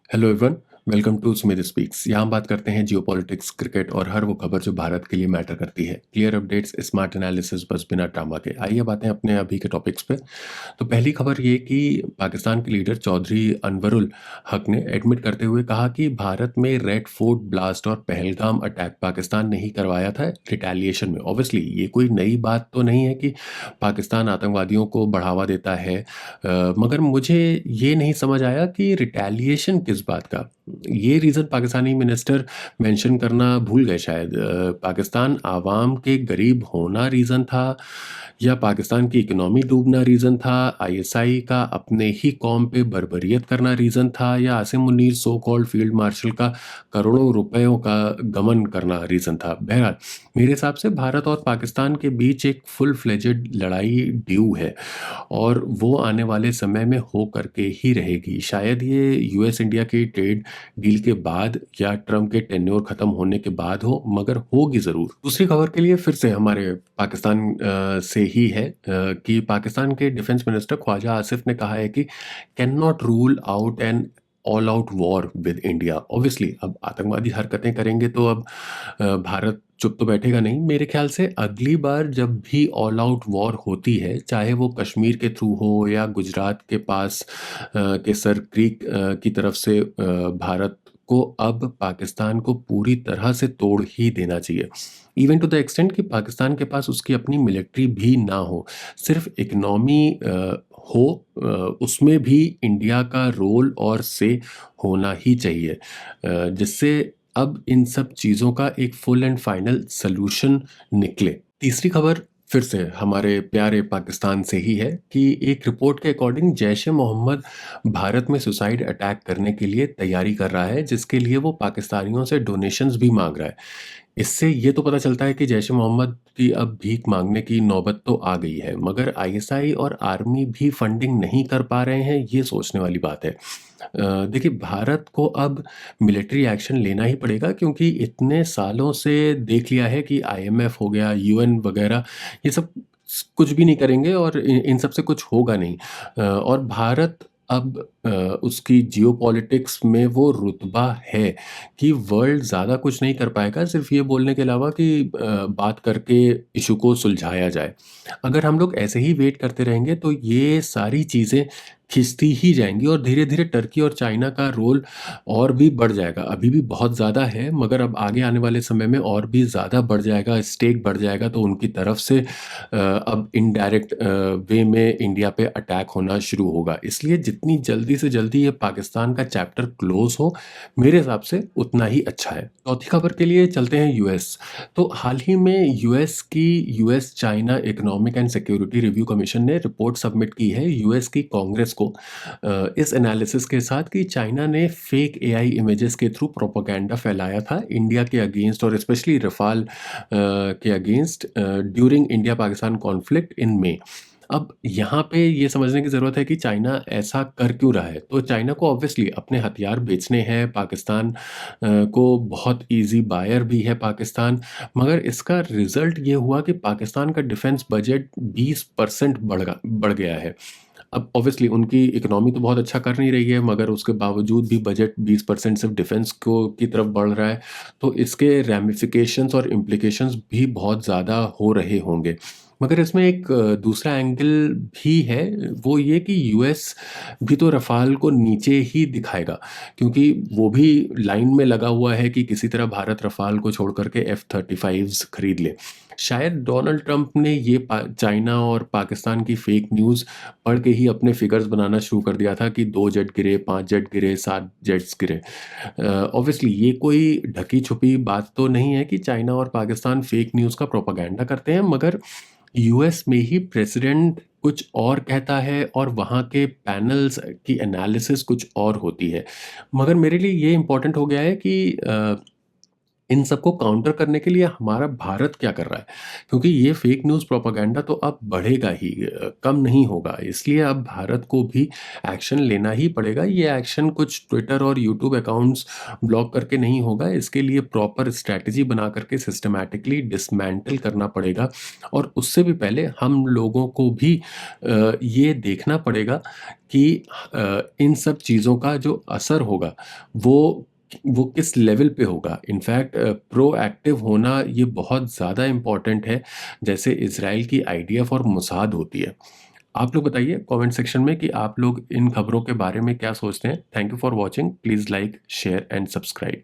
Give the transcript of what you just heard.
Hello everyone, welcome to Smith speaks. यहाँ बात करते हैं जियोपॉलिटिक्स, क्रिकेट और हर वो खबर जो भारत के लिए मैटर करती है। क्लियर अपडेट्स, स्मार्ट एनालिसिस, बस बिना ड्रामा के। आइए बातें अपने अभी के टॉपिक्स पे। तो पहली खबर ये कि पाकिस्तान के लीडर चौधरी अनवरुल हक ने एडमिट करते हुए कहा कि भारत में रेड फोर्ट ब्लास्ट और पहलगाम अटैक पाकिस्तान ने ही करवाया था रिटेलिएशन में। ऑब्वियसली ये कोई नई बात तो नहीं है कि पाकिस्तान आतंकवादियों को बढ़ावा देता है, मगर मुझे ये नहीं समझ आया कि रिटेलिएशन किस बात का। ये रीज़न पाकिस्तानी मिनिस्टर मेंशन करना भूल गए शायद। पाकिस्तान आवाम के गरीब होना रीज़न था, या पाकिस्तान की इकोनॉमी डूबना रीज़न था, आईएसआई का अपने ही कौम पे बर्बरियत करना रीज़न था, या Asim Munir so called field marshal का करोड़ों रुपयों का गमन करना रीज़न था। बहरहाल मेरे हिसाब से भारत और पाकिस्तान के बीच एक फुल फ्लेजेड लड़ाई ड्यू है, और वो आने वाले समय में हो करके ही रहेगी। शायद ये यूएस इंडिया की ट्रेड डील के बाद या ट्रम्प के टेन्योर खत्म होने के बाद हो, मगर होगी ज़रूर। दूसरी खबर के लिए फिर से हमारे पाकिस्तान से ही है, कि पाकिस्तान के डिफेंस मिनिस्टर ख्वाजा आसिफ ने कहा है कि can not rule out an all out war with India. Obviously अब आतंकवादी हरकतें करेंगे तो अब भारत चुप तो बैठेगा नहीं। मेरे ख्याल से अगली बार जब भी ऑल आउट वॉर होती है, चाहे वो कश्मीर के थ्रू हो या गुजरात के पास केसर क्रीक की तरफ से, भारत को अब पाकिस्तान को पूरी तरह से तोड़ ही देना चाहिए। इवन टू द एक्सटेंट कि पाकिस्तान के पास उसकी अपनी मिलिट्री भी ना हो, सिर्फ इकनॉमी हो, उसमें भी इंडिया का रोल और से होना ही चाहिए, जिससे अब इन सब चीज़ों का एक फुल एंड फाइनल सॉल्यूशन निकले। तीसरी खबर फिर से हमारे प्यारे पाकिस्तान से ही है, कि एक रिपोर्ट के अकॉर्डिंग जैश ए मोहम्मद भारत में सुसाइड अटैक करने के लिए तैयारी कर रहा है, जिसके लिए वो पाकिस्तानियों से डोनेशंस भी मांग रहा है। इससे ये तो पता चलता है कि जैश ए मोहम्मद की अब भीख मांगने की नौबत तो आ गई है, मगर आईएसआई और आर्मी भी फंडिंग नहीं कर पा रहे हैं, ये सोचने वाली बात है। देखिए, भारत को अब मिलिट्री एक्शन लेना ही पड़ेगा, क्योंकि इतने सालों से देख लिया है कि आईएमएफ हो गया, यूएन वगैरह, ये सब कुछ भी नहीं करेंगे और इन सब से कुछ होगा नहीं। और भारत अब उसकी जियोपॉलिटिक्स में वो रुतबा है कि वर्ल्ड ज़्यादा कुछ नहीं कर पाएगा, सिर्फ ये बोलने के अलावा कि बात करके इशू को सुलझाया जाए। अगर हम लोग ऐसे ही वेट करते रहेंगे तो ये सारी चीज़ें खिंचती ही जाएंगी, और धीरे धीरे टर्की और चाइना का रोल और भी बढ़ जाएगा। अभी भी बहुत ज़्यादा है, मगर अब आगे आने वाले समय में और भी ज़्यादा बढ़ जाएगा, स्टेक बढ़ जाएगा। तो उनकी तरफ से अब इनडायरेक्ट वे में इंडिया पे अटैक होना शुरू होगा। इसलिए जितनी जल्दी से जल्दी ये पाकिस्तान का चैप्टर क्लोज हो, मेरे हिसाब से उतना ही अच्छा है। चौथी खबर के लिए चलते हैं यूएस। तो हाल ही में US China economic and security review commission ने रिपोर्ट सबमिट की है यूएस की कांग्रेस को, इस एनालिसिस के साथ कि चाइना ने फेक एआई इमेजेस के थ्रू प्रोपेगेंडा फैलाया था इंडिया के अगेंस्ट, और स्पेशली रफाल के against during India Pakistan conflict in May. अब यहाँ पे ये समझने की ज़रूरत है कि चाइना ऐसा कर क्यों रहा है। तो चाइना को ऑब्वियसली अपने हथियार बेचने हैं, पाकिस्तान को बहुत इजी बायर भी है पाकिस्तान, मगर इसका रिजल्ट ये हुआ कि पाकिस्तान का डिफेंस बजट 20% बढ़ गया है। अब ऑब्वियसली उनकी इकोनॉमी तो बहुत अच्छा कर नहीं रही है, मगर उसके बावजूद भी बजट 20% सिर्फ डिफेंस को की तरफ बढ़ रहा है। तो इसके रैमिफिकेशंस और इम्प्लिकेशंस भी बहुत ज़्यादा हो रहे होंगे। मगर इसमें एक दूसरा एंगल भी है, वो ये कि यूएस भी तो रफ़ाल को नीचे ही दिखाएगा, क्योंकि वो भी लाइन में लगा हुआ है कि किसी तरह भारत रफ़ाल को छोड़ कर के F-35s खरीद ले। शायद डोनाल्ड ट्रंप ने ये चाइना और पाकिस्तान की फेक न्यूज़ पढ़ के ही अपने फिगर्स बनाना शुरू कर दिया था कि 2 जेट गिरे, 5 जेट गिरे, 7 जेट्स गिरे। ऑब्वियसली ये कोई ढकी छुपी बात तो नहीं है कि चाइना और पाकिस्तान फेक न्यूज़ का प्रोपेगेंडा करते हैं, मगर यूएस में ही प्रेसिडेंट कुछ और कहता है और वहाँ के पैनल्स की एनालिसिस कुछ और होती है। मगर मेरे लिए ये इम्पोर्टेंट हो गया है कि इन सबको काउंटर करने के लिए हमारा भारत क्या कर रहा है? क्योंकि ये फेक न्यूज़ प्रोपेगेंडा तो अब बढ़ेगा ही, कम नहीं होगा। इसलिए अब भारत को भी एक्शन लेना ही पड़ेगा। ये एक्शन कुछ ट्विटर और यूट्यूब अकाउंट्स ब्लॉक करके नहीं होगा। इसके लिए प्रॉपर स्ट्रैटेजी बना करके सिस्टमैटिकली डिसमेंटल करना पड़ेगा और उससे भी पहले हम लोगों को भी ये देखना पड़ेगा कि इन सब चीज़ों का जो असर होगा वो वो किस लेवल पे होगा। इनफैक्ट प्रोएक्टिव होना ये बहुत ज़्यादा इम्पोर्टेंट है, जैसे इज़राइल की आईडीएफ और मोसाद होती है। आप लोग बताइए कमेंट सेक्शन में कि आप लोग इन खबरों के बारे में क्या सोचते हैं। Thank you for watching. Please like, share and subscribe.